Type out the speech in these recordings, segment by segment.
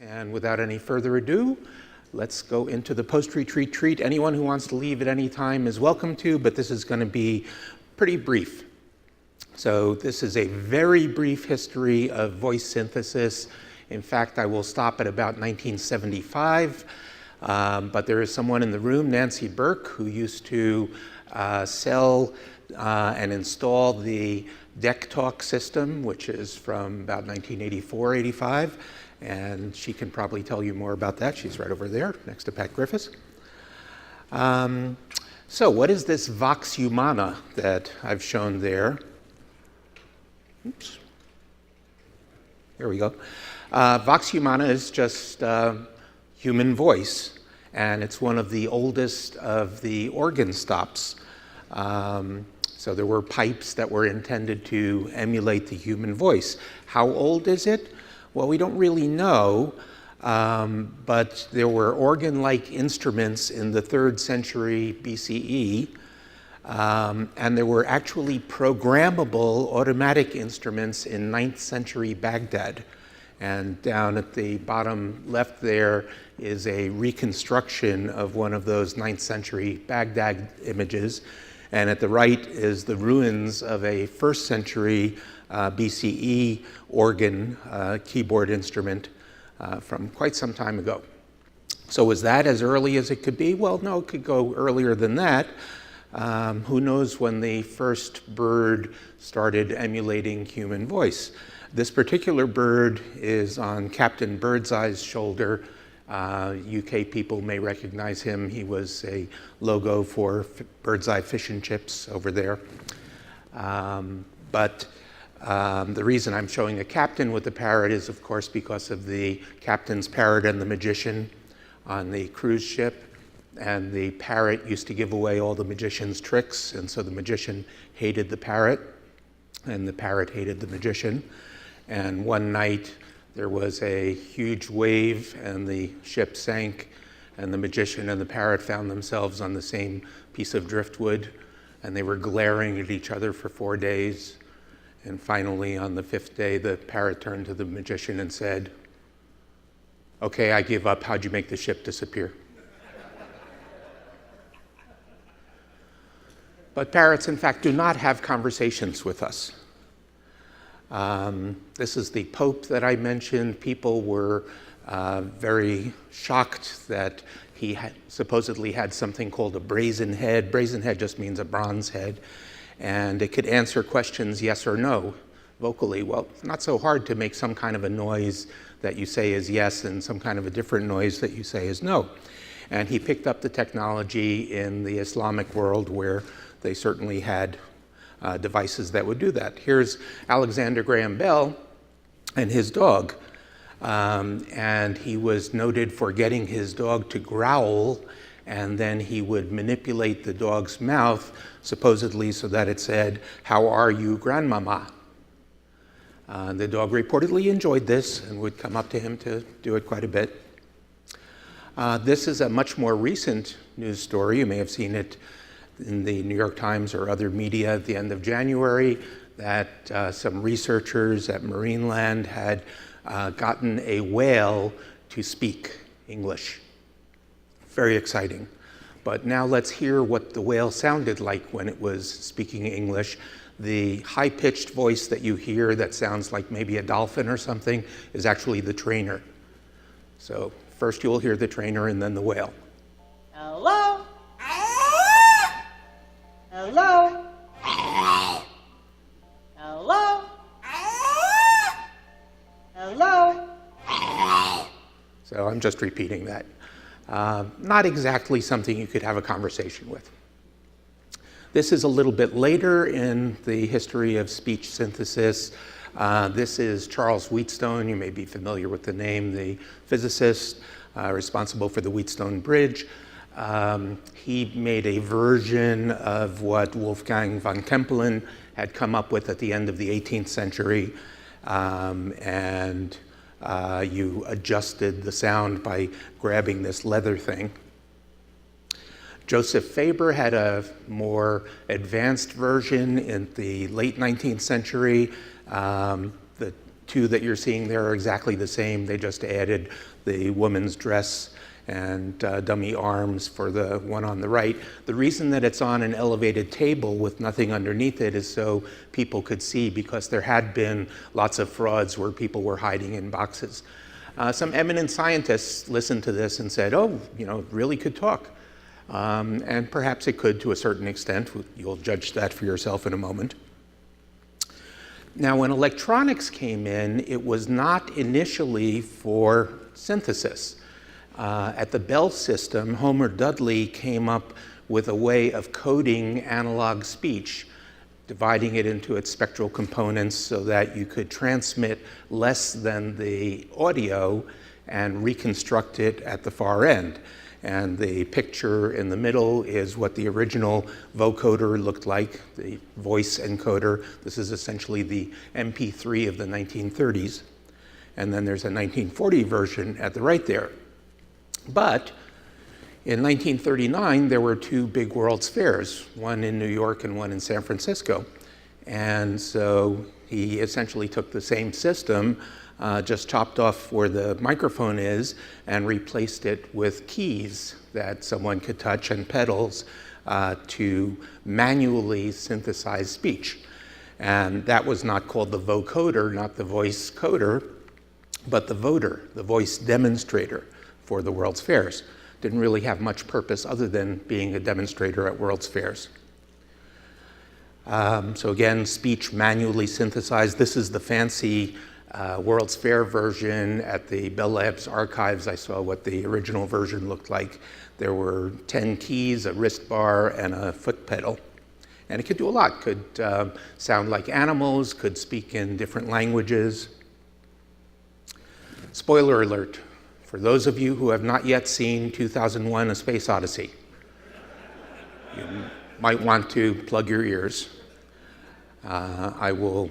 And without any further ado, let's go into the post-retreat treat. Anyone who wants to leave at any time is welcome to, but this is going to be pretty brief. So this is a very brief history of voice synthesis. In fact, I will stop at about 1975, but there is someone in the room, Nancy Burke, who used to sell and install the Deck Talk system, which is from about 1984-85. And she can probably tell you more about that. She's right over there, next to Pat Griffiths. So what is this Vox Humana that I've shown there? Oops. There we go. Vox Humana is just human voice, and it's one of the oldest of the organ stops. So there were pipes that were intended to emulate the human voice. How old is it? Well, we don't really know, but there were organ-like instruments in the 3rd century BCE, and there were actually programmable automatic instruments in 9th century Baghdad. And down at the bottom left there is a reconstruction of one of those 9th century Baghdad images. And at the right is the ruins of a 1st century BCE organ keyboard instrument from quite some time ago. So was that as early as it could be? Well, no, it could go earlier than that. Who knows when the first bird started emulating human voice? This particular bird is on Captain Birdseye's shoulder. UK people may recognize him. He was a logo for Birdseye Fish and Chips over there. But the reason I'm showing a captain with the parrot is, of course, because of the captain's parrot and the magician on the cruise ship. And the parrot used to give away all the magician's tricks, and so the magician hated the parrot, and the parrot hated the magician. And one night, there was a huge wave, and the ship sank, and the magician and the parrot found themselves on the same piece of driftwood, and they were glaring at each other for 4 days. And finally, on the 5th day, the parrot turned to the magician and said, "Okay, I give up. How'd you make the ship disappear?" But parrots, in fact, do not have conversations with us. This is the Pope that I mentioned. People were very shocked that he supposedly had something called a brazen head. Brazen head just means a bronze head. And it could answer questions yes or no vocally. Well, it's not so hard to make some kind of a noise that you say is yes and some kind of a different noise that you say is no. And he picked up the technology in the Islamic world where they certainly had devices that would do that. Here's Alexander Graham Bell and his dog. And he was noted for getting his dog to growl, and then he would manipulate the dog's mouth, supposedly so that it said, "How are you, grandmama?" The dog reportedly enjoyed this and would come up to him to do it quite a bit. This is a much more recent news story. You may have seen it in the New York Times or other media at the end of January, that some researchers at Marineland had gotten a whale to speak English. Very exciting. But now let's hear what the whale sounded like when it was speaking English. The high-pitched voice that you hear that sounds like maybe a dolphin or something is actually the trainer. So first you'll hear the trainer and then the whale. Hello? Hello? Hello? Hello? So I'm just repeating that. Not exactly something you could have a conversation with. This is a little bit later in the history of speech synthesis. This is Charles Wheatstone. You may be familiar with the name, the physicist responsible for the Wheatstone Bridge. He made a version of what Wolfgang von Kempelen had come up with at the end of the 18th century, and you adjusted the sound by grabbing this leather thing. Joseph Faber had a more advanced version in the late 19th century. The two that you're seeing there are exactly the same. They just added the woman's dress and dummy arms for the one on the right. The reason that it's on an elevated table with nothing underneath it is so people could see, because there had been lots of frauds where people were hiding in boxes. Some eminent scientists listened to this and said, oh, you know, it really could talk. And perhaps it could to a certain extent. You'll judge that for yourself in a moment. Now, when electronics came in, it was not initially for synthesis. At the Bell system, Homer Dudley came up with a way of coding analog speech, dividing it into its spectral components so that you could transmit less than the audio and reconstruct it at the far end. And the picture in the middle is what the original vocoder looked like, the voice encoder. This is essentially the MP3 of the 1930s. And then there's a 1940 version at the right there. But in 1939, there were two big World's Fairs, one in New York and one in San Francisco. And so he essentially took the same system, just chopped off where the microphone is, and replaced it with keys that someone could touch and pedals to manually synthesize speech. And that was not called the vocoder, not the voice coder, but the voder, the voice demonstrator for the World's Fairs. Didn't really have much purpose other than being a demonstrator at World's Fairs. So again, speech manually synthesized. This is the fancy World's Fair version. At the Bell Labs archives, I saw what the original version looked like. There were 10 keys, a wrist bar, and a foot pedal. And it could do a lot. Could sound like animals, could speak in different languages. Spoiler alert, for those of you who have not yet seen 2001: A Space Odyssey, you might want to plug your ears. I will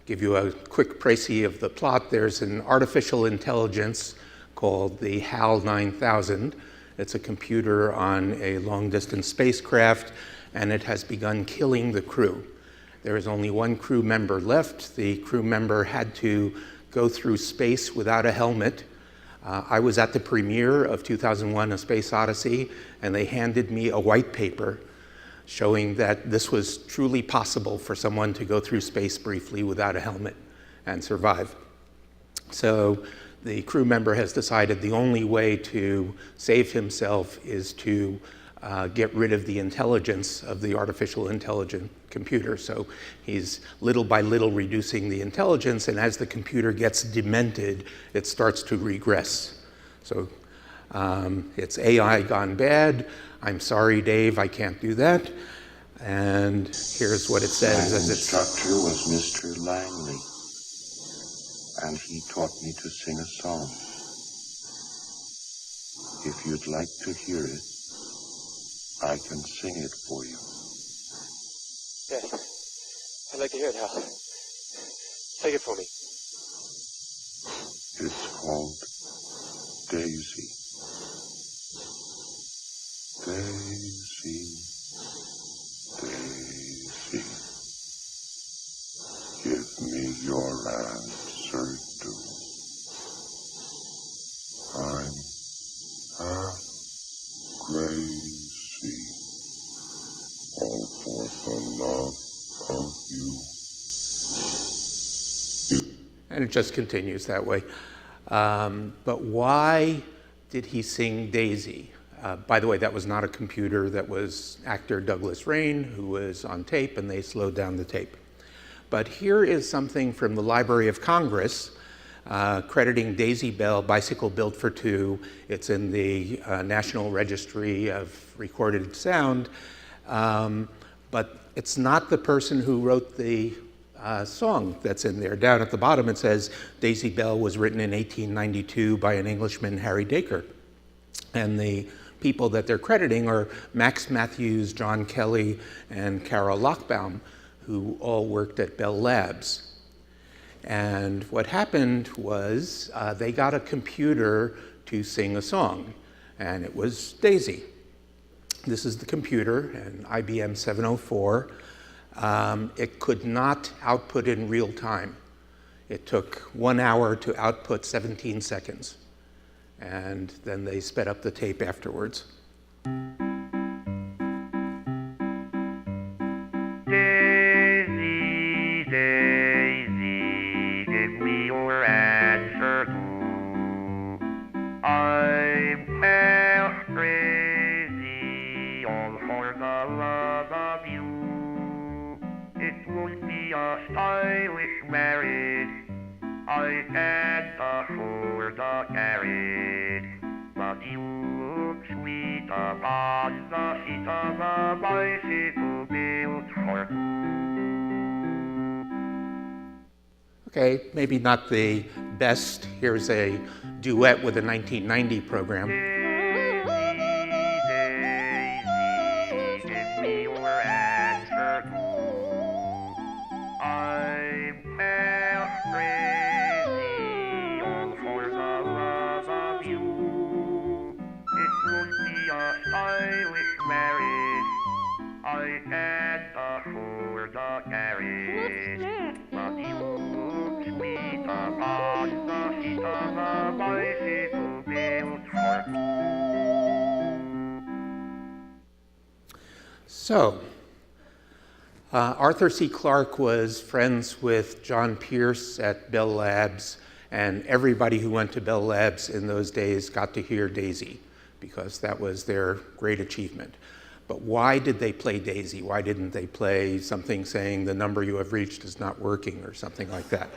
give you a quick précis of the plot. There's an artificial intelligence called the HAL 9000. It's a computer on a long-distance spacecraft, and it has begun killing the crew. There is only one crew member left. The crew member had to go through space without a helmet. I was at the premiere of 2001: A Space Odyssey, and they handed me a white paper showing that this was truly possible for someone to go through space briefly without a helmet and survive. So the crew member has decided the only way to save himself is to get rid of the intelligence of the artificial intelligent computer. So he's little by little reducing the intelligence, and as the computer gets demented, it starts to regress. So it's AI gone bad. I'm sorry, Dave, I can't do that. And here's what it says. My instructor was Mr. Langley, and he taught me to sing a song. If you'd like to hear it, I can sing it for you. Yes, I'd like to hear it, Hal. Sing it for me. It's called Daisy. Daisy, Daisy, give me your answer, do. I'm half crazy, all for the love of you. And it just continues that way. But why did he sing Daisy? By the way, that was not a computer. That was actor Douglas Rain, who was on tape, and they slowed down the tape. But here is something from the Library of Congress crediting Daisy Bell, Bicycle Built for Two. It's in the National Registry of Recorded Sound. But it's not the person who wrote the song that's in there. Down at the bottom it says Daisy Bell was written in 1892 by an Englishman, Harry Dacre. And the people that they're crediting are Max Matthews, John Kelly, and Carol Lochbaum, who all worked at Bell Labs. And what happened was they got a computer to sing a song, and it was Daisy. This is the computer, an IBM 704. It could not output in real time. It took 1 hour to output 17 seconds. And then they sped up the tape afterwards. Daisy, Daisy, give me your answer too. I'm half crazy, all for the love of you. It would be a stylish marriage, I can't afford a carriage, but you look sweet upon the seat of a bicycle built for two. Okay, maybe not the best. Here's a duet with a 1990 program. Daisy, give me your answer too. I'm half crazy, all for the love of you. It would be a stylish marriage, I can't afford a carriage, but you look sweet upon the seat of a bicycle built for two. So, Arthur C. Clarke was friends with John Pierce at Bell Labs, and everybody who went to Bell Labs in those days got to hear Daisy, because that was their great achievement. But why did they play Daisy? Why didn't they play something saying the number you have reached is not working or something like that?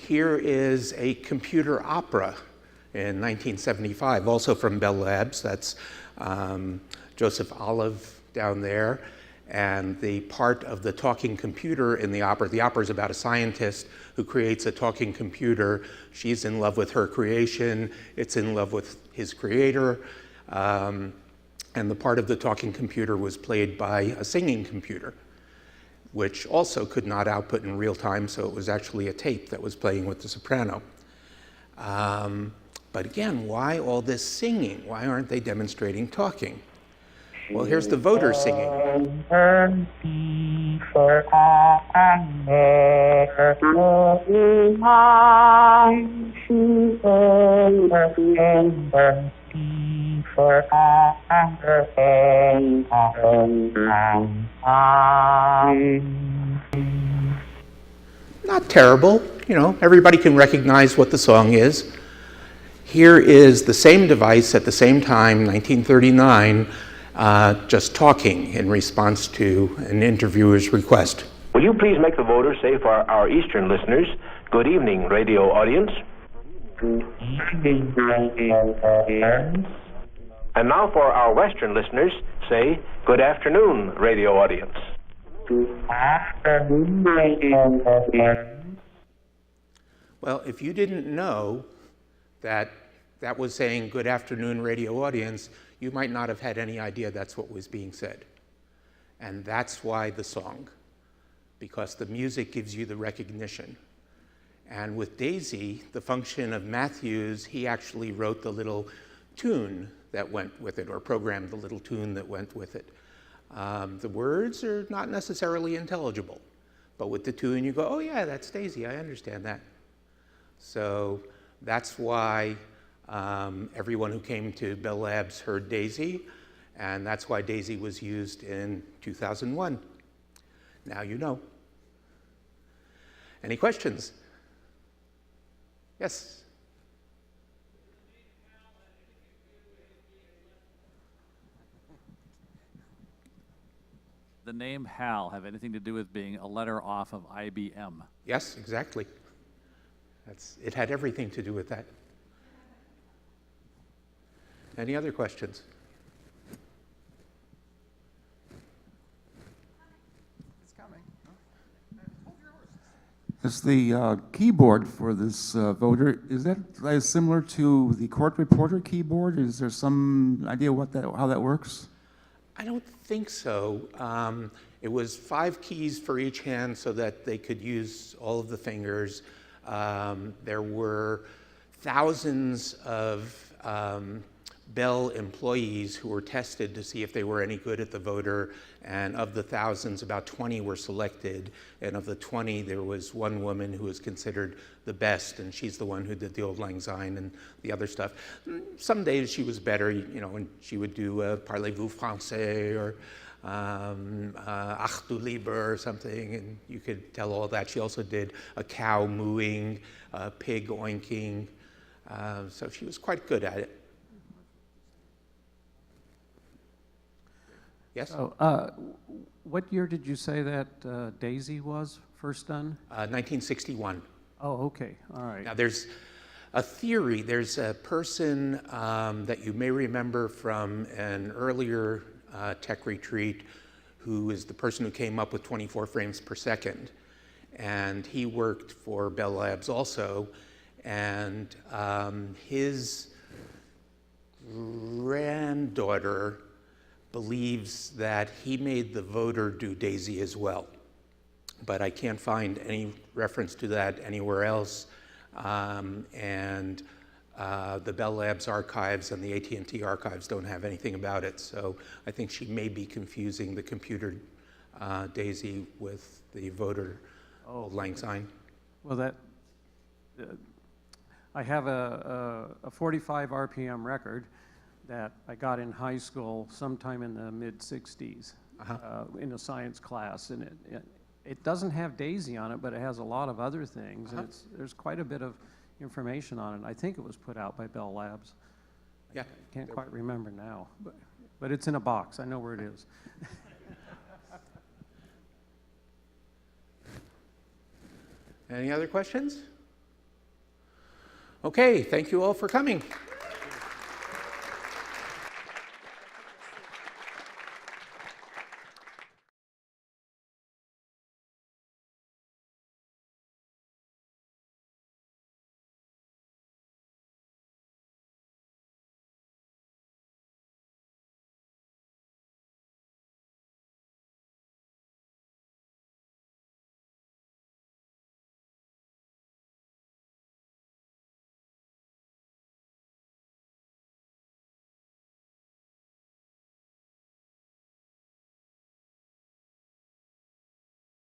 Here is a computer opera in 1975, also from Bell Labs. That's Joseph Olive down there. And the part of the talking computer in the opera is about a scientist who creates a talking computer. She's in love with her creation. It's in love with his creator. And the part of the talking computer was played by a singing computer, which also could not output in real time, so it was actually a tape that was playing with the soprano. But again, why all this singing? Why aren't they demonstrating talking? Well, here's the voters singing. Not terrible, you know, everybody can recognize what the song is. Here is the same device at the same time, 1939, just talking in response to an interviewer's request. Will you please make the voters say for our Eastern listeners, good evening, radio audience? And now for our Western listeners, say, good afternoon, radio audience. Well, if you didn't know that that was saying good afternoon, radio audience, you might not have had any idea that's what was being said. And that's why the song, because the music gives you the recognition. And with Daisy, the function of Matthews, he actually wrote the little tune that went with it, or programmed the little tune that went with it. The words are not necessarily intelligible, but with the tune you go, oh yeah, that's Daisy, I understand that. So that's why everyone who came to Bell Labs heard Daisy, and that's why Daisy was used in 2001. Now you know. Any questions? Yes? The name HAL have anything to do with being a letter off of IBM? Yes, exactly. It had everything to do with that. Any other questions? It's coming. Is the keyboard for this voter, is that similar to the court reporter keyboard? Is there some idea how that works? I don't think so. It was 5 keys for each hand so that they could use all of the fingers. There were thousands of Bell employees who were tested to see if they were any good at the voter, and of the thousands, about 20 were selected, and of the 20, there was one woman who was considered the best, and she's the one who did the Auld Lang Syne and the other stuff. Some days she was better, and she would do Parlez-vous français, or Ach du lieber, or something, and you could tell all that. She also did a cow mooing, a pig oinking, so she was quite good at it. Yes? What year did you say that Daisy was first done? 1961. Oh, okay, all right. Now there's a theory, there's a person that you may remember from an earlier tech retreat who is the person who came up with 24 frames per second. And he worked for Bell Labs also, and his granddaughter believes that he made the voter do Daisy as well. But I can't find any reference to that anywhere else. The Bell Labs archives and the AT&T archives don't have anything about it. So I think she may be confusing the computer Daisy with the voter Auld Lang Syne. Well, I have a 45 RPM record that I got in high school sometime in the mid-60s in a science class. And it doesn't have Daisy on it, but it has a lot of other things. And there's quite a bit of information on it. I think it was put out by Bell Labs. Yeah. I can't quite remember now, but it's in a box. I know where it is. Any other questions? Okay, thank you all for coming.